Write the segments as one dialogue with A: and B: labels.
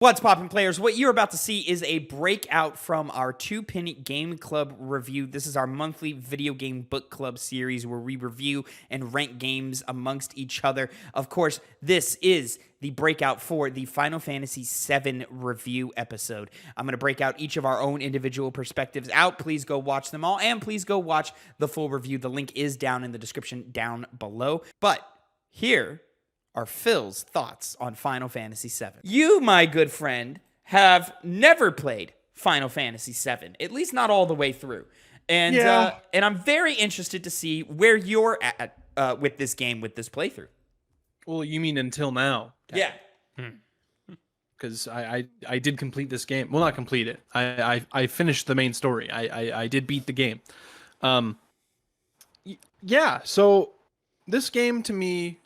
A: What's poppin', players? What you're about to see is a breakout from our Two Penny Game Club review. This is our monthly video game book club series where we review and rank games amongst each other. Of course, this is the breakout for the Final Fantasy VII review episode. I'm going to break out each of our own individual perspectives out. Please go watch them all, and please go watch the full review. The link is down in the description down below. But here are Phil's thoughts on Final Fantasy VII. You, my good friend, have never played Final Fantasy VII, at least not all the way through. And and I'm very interested to see where you're at with this game, with this playthrough.
B: Well, you mean until now?
A: Yeah.
B: Because I did complete this game. Well, not complete it. I finished the main story. I did beat the game. Yeah, so this game to me,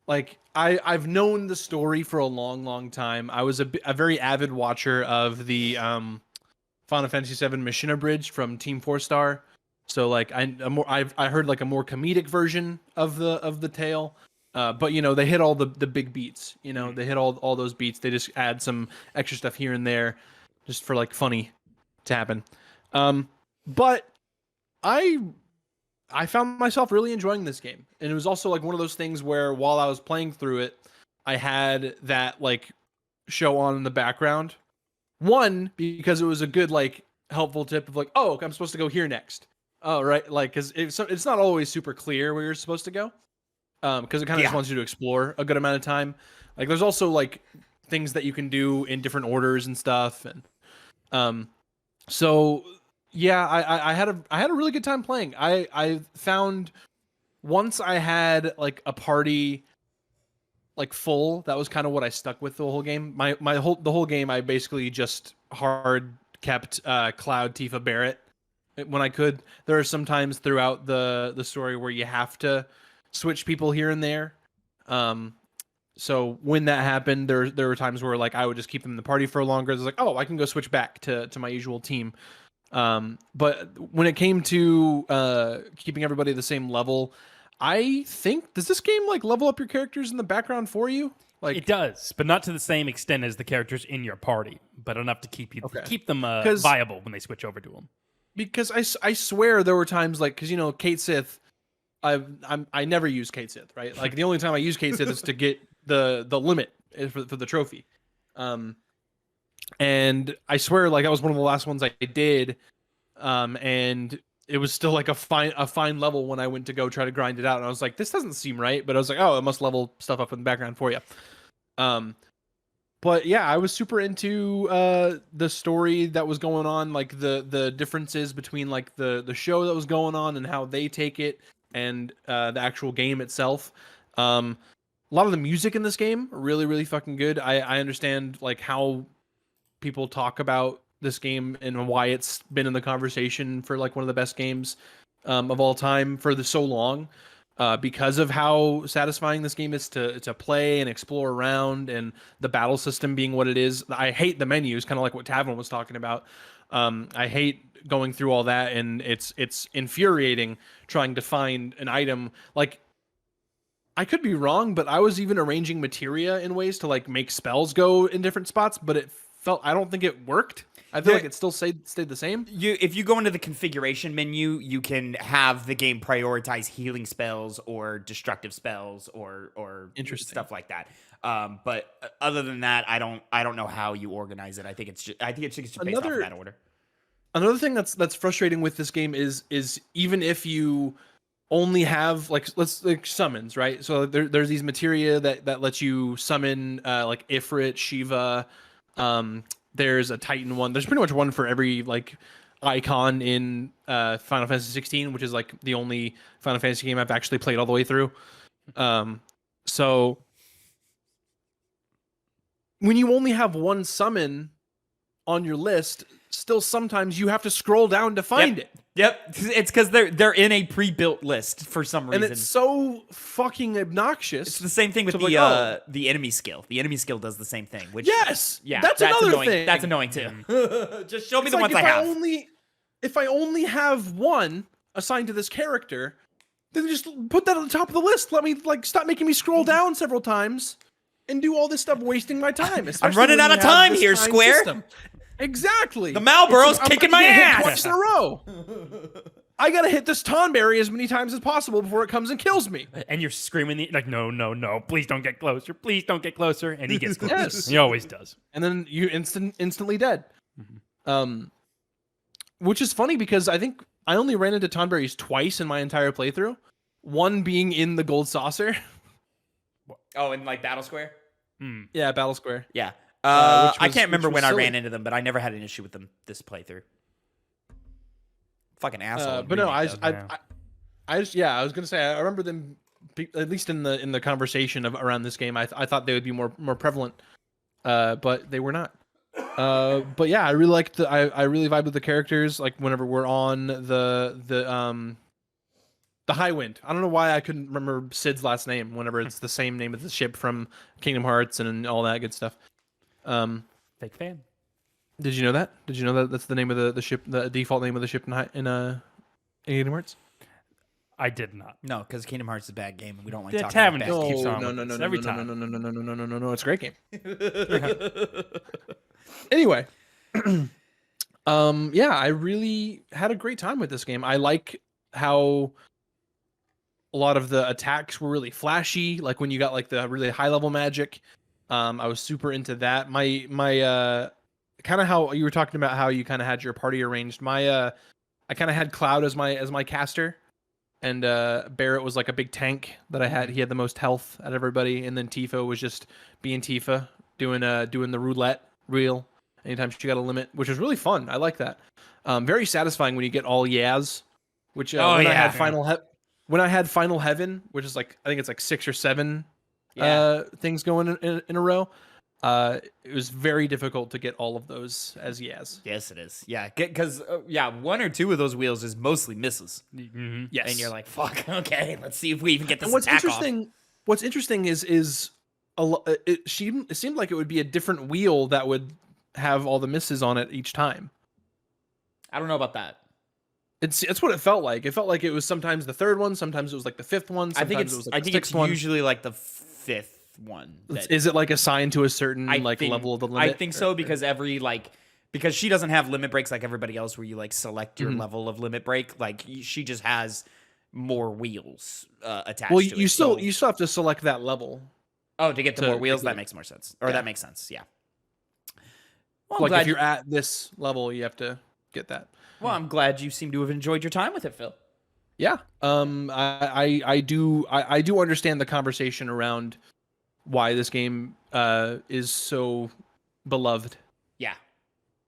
B: like, I've known the story for a long time. I was a very avid watcher of the Final Fantasy VII Mission Abridged from Team 4-Star. So like I heard like a more comedic version of the tale. But you know, they hit all the big beats. You know, they hit all those beats. They just add some extra stuff here and there, just for like funny to happen. But I found myself really enjoying this game. And it was also like one of those things where while I was playing through it, I had that like show on in the background. One, because it was a good like helpful tip of like, oh, I'm supposed to go here next. Oh, right. Like, cause it's not always super clear where you're supposed to go. Because it kind of just wants you to explore a good amount of time. Like there's also like things that you can do in different orders and stuff. And so yeah, I had a really good time playing. I found once I had like a party like full, that was kind of what I stuck with the whole game. The whole game I basically just hard kept Cloud, Tifa, Barrett when I could. There are some times throughout the story where you have to switch people here and there. So when that happened, there were times where like I would just keep them in the party for longer. It's like, oh, I can go switch back to my usual team. But when it came to keeping everybody at the same level, I think, does this game like level up your characters in the background for you? Like
C: it does, but not to the same extent as the characters in your party, but enough to keep them viable when they switch over to them.
B: Because I swear there were times like, because you know Kate Sith, I never use Kate Sith, right? Like the only time I use Kate Sith is to get the limit for the trophy. And I swear, like that was one of the last ones I did, and it was still like a fine level when I went to go try to grind it out, and I was like, this doesn't seem right, but I was like, oh, it must level stuff up in the background for you. But yeah, I was super into the story that was going on, like the differences between like the show that was going on and how they take it, and the actual game itself. A lot of the music in this game really fucking good. I understand like how people talk about this game and why it's been in the conversation for like one of the best games of all time for so long, because of how satisfying this game is to play and explore around, and the battle system being what it is. I hate the menus, kind of like what Tavin was talking about. I hate going through all that, and it's infuriating trying to find an item. Like, I could be wrong, but I was even arranging materia in ways to like make spells go in different spots, but I don't think it worked. I feel like it still stayed the same.
A: If you go into the configuration menu, you can have the game prioritize healing spells or destructive spells or stuff like that. But other than that, I don't know how you organize it. I think it's just based off of that order.
B: Another thing that's frustrating with this game is even if you only have like summons, right? So there's these materia that lets you summon like Ifrit, Shiva. There's a Titan one. There's pretty much one for every like icon in Final Fantasy 16, which is like the only Final Fantasy game I've actually played all the way through. So when you only have one summon on your list, still sometimes you have to scroll down to find it.
A: Yep, it's because they're in a pre-built list for some reason,
B: and it's so fucking obnoxious.
A: It's the same thing with the enemy skill. The enemy skill does the same thing. Which
B: that's another
A: annoying.
B: thing.
A: That's annoying too. Just show me the ones I have.
B: If I only have one assigned to this character, then just put that at the top of the list. Let me like stop making me scroll down several times and do all this stuff, wasting my time.
A: I'm running out of time here, Square.
B: System. Exactly.
A: The Malboro's kicking my ass
B: twice in a row. I gotta hit this Tonberry as many times as possible before it comes and kills me.
C: And you're screaming like, no, please don't get closer, please don't get closer, and he gets closer.
B: Yes.
C: He always does.
B: And then you instantly dead. Which is funny because I think I only ran into Tonberries twice in my entire playthrough. One being in the gold saucer.
A: Oh, in like Battle Square?
B: Yeah, Battle Square.
A: Yeah. I can't remember when I
B: silly.
A: ran into them, but I never had an issue with them this playthrough. Fucking asshole.
B: But no, I was gonna say I remember them at least in the conversation around this game. I thought they would be more prevalent, but they were not. But yeah, I really liked I really vibed with the characters. Like whenever we're on the High Wind. I don't know why I couldn't remember Sid's last name. Whenever it's the same name as the ship from Kingdom Hearts and all that good stuff.
C: Fake fan.
B: Did you know that? Did you know that that's the name of the ship, the default name of the ship in Kingdom Hearts?
C: I did not.
A: No, because Kingdom Hearts is a bad game, and we don't like
C: Yeah,
A: talking
C: Tavin
A: about
C: just
A: bad
C: keeps
A: games.
C: on every time.
B: No, it's a great game. Anyway, yeah, I really had a great time with this game. I like how a lot of the attacks were really flashy, like when you got like the really high level magic. I was super into that. My kind of how you were talking about how you kind of had your party arranged. I kind of had Cloud as my caster, and Barrett was like a big tank that I had. He had the most health out of everybody, and then Tifa was just being Tifa, doing the roulette reel anytime she got a limit, which was really fun. I like that. Very satisfying when you get all Yaz, which I had when I had Final Heaven, which is like I think it's like 6 or 7 things going in a row. It was very difficult to get all of those as Yaz.
A: Yes, it is. Yeah, because 1 or 2 of those wheels is mostly misses.
C: Mm-hmm.
B: Yes,
A: and you're like, fuck. Okay, let's see if we even get this.
B: And what's
A: attack
B: interesting?
A: off.
B: What's interesting is it seemed like it would be a different wheel that would have all the misses on it each time.
A: I don't know about that.
B: It's what it felt like. It felt like it was sometimes the 3rd one, sometimes it was like the 5th one.
A: I think it's usually like the 5th one.
B: Is it like assigned to a certain level of the limit?
A: I think so because because she doesn't have limit breaks like everybody else, where you like select your level of limit break. Like she just has more wheels attached.
B: Well,
A: to
B: you
A: it.
B: still have to select that level.
A: Oh, to get to more wheels, that makes more sense. Or that makes sense. Yeah. Well,
B: like if you're at this level, you have to get that.
A: Well, I'm glad you seem to have enjoyed your time with it, Phil.
B: Yeah. I do understand the conversation around why this game is so beloved.
A: Yeah.